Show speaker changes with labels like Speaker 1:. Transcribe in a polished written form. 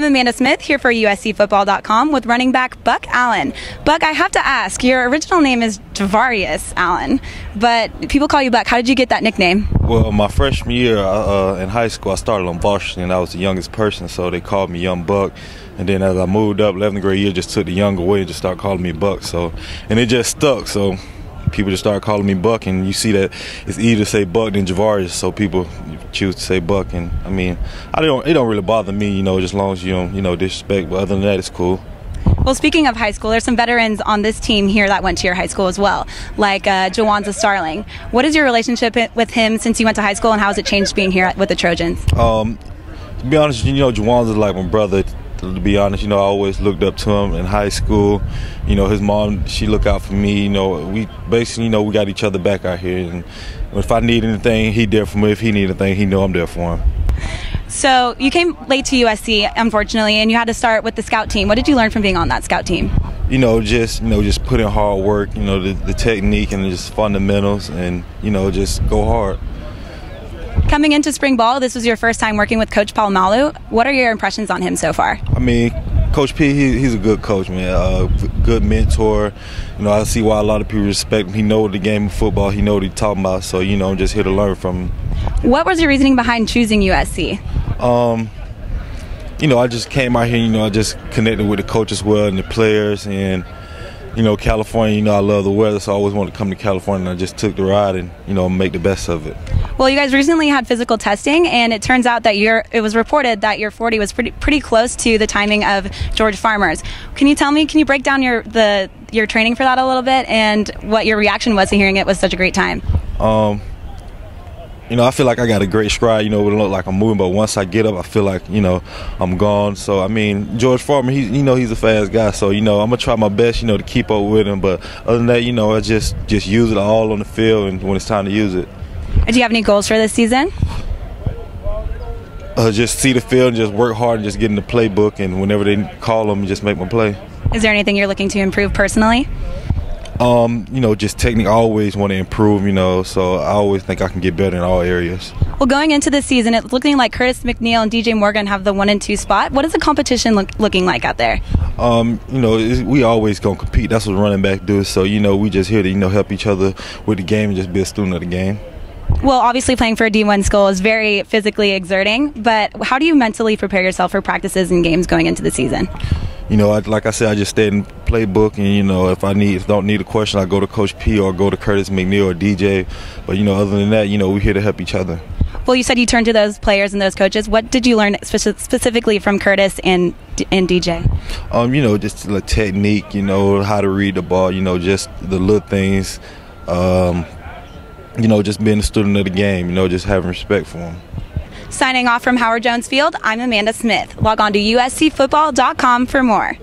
Speaker 1: I'm Amanda Smith here for USCFootball.com with running back Buck Allen. Buck, I have to ask, your original name is Javorious Allen, but people call you Buck. How did you get that nickname?
Speaker 2: Well, my freshman year in high school, I started on varsity, and I was the youngest person, so they called me Young Buck. And then as I moved up, 11th grade year, just took the young away and just started calling me Buck. And it just stuck, so people just started calling me Buck, and you see that it's easier to say Buck than Javorious, so people choose to say Buck. And I mean, it don't really bother me, just as long as you don't, disrespect. But other than that, it's cool.
Speaker 1: Well, speaking of high school, there's some veterans on this team here that went to your high school as well, like Javorious Allen. What is your relationship with him since you went to high school, and how has it changed being here with the Trojans?
Speaker 2: To be honest, Javorious is like my brother. To be honest, I always looked up to him in high school. His mom, she looked out for me. We basically, we got each other back out here. And if I need anything, he there for me. If he need anything, he know I'm there for him.
Speaker 1: So you came late to USC, unfortunately, and you had to start with the scout team. What did you learn from being on that scout team?
Speaker 2: Just put in hard work. The technique and just fundamentals, and just go hard.
Speaker 1: Coming into spring ball, this was your first time working with Coach Polamalu. What are your impressions on him so far?
Speaker 2: I mean, Coach P, he's a good coach, man. Good mentor. I see why a lot of people respect him. He knows the game of football. He knows what he's talking about. So, I'm just here to learn from him.
Speaker 1: What was your reasoning behind choosing USC?
Speaker 2: I just came out here. I just connected with the coach as well and the players. And California, I love the weather, so I always wanted to come to California, and I just took the ride and, make the best of it.
Speaker 1: Well, you guys recently had physical testing, and it turns out that it was reported that your 40 was pretty close to the timing of George Farmer's. Can you break down your training for that a little bit, and what your reaction was to hearing it was such a great time?
Speaker 2: I feel like I got a great stride, it look like I'm moving, but once I get up, I feel like, I'm gone. So, I mean, George Farmer, he's a fast guy, so, I'm going to try my best, to keep up with him. But other than that, I just use it all on the field and when it's time to use it.
Speaker 1: Do you have any goals for this season?
Speaker 2: Just see the field and just work hard and just get in the playbook, and whenever they call them, just make my play.
Speaker 1: Is there anything you're looking to improve personally?
Speaker 2: Just technique. I always want to improve, so I always think I can get better in all areas.
Speaker 1: Well, going into the season, it's looking like Curtis McNeil and DJ Morgan have the 1 and 2 spot. What is the competition looking like out there? We always going to compete. That's what running back do. So, we just here to, help each other with the game and just be a student of the game. Well, obviously playing for a D1 school is very physically exerting, but how do you mentally prepare yourself for practices and games going into the season?
Speaker 2: Like I said, I just stay in the playbook, and if don't need a question, I go to Coach P or go to Curtis McNeil or DJ. But other than that, we're here to help each other.
Speaker 1: Well, you said you turned to those players and those coaches. What did you learn specifically from Curtis and DJ?
Speaker 2: Just the technique, how to read the ball, just the little things. Just being a student of the game, just having respect for them.
Speaker 1: Signing off from Howard Jones Field, I'm Amanda Smith. Log on to USCFootball.com for more.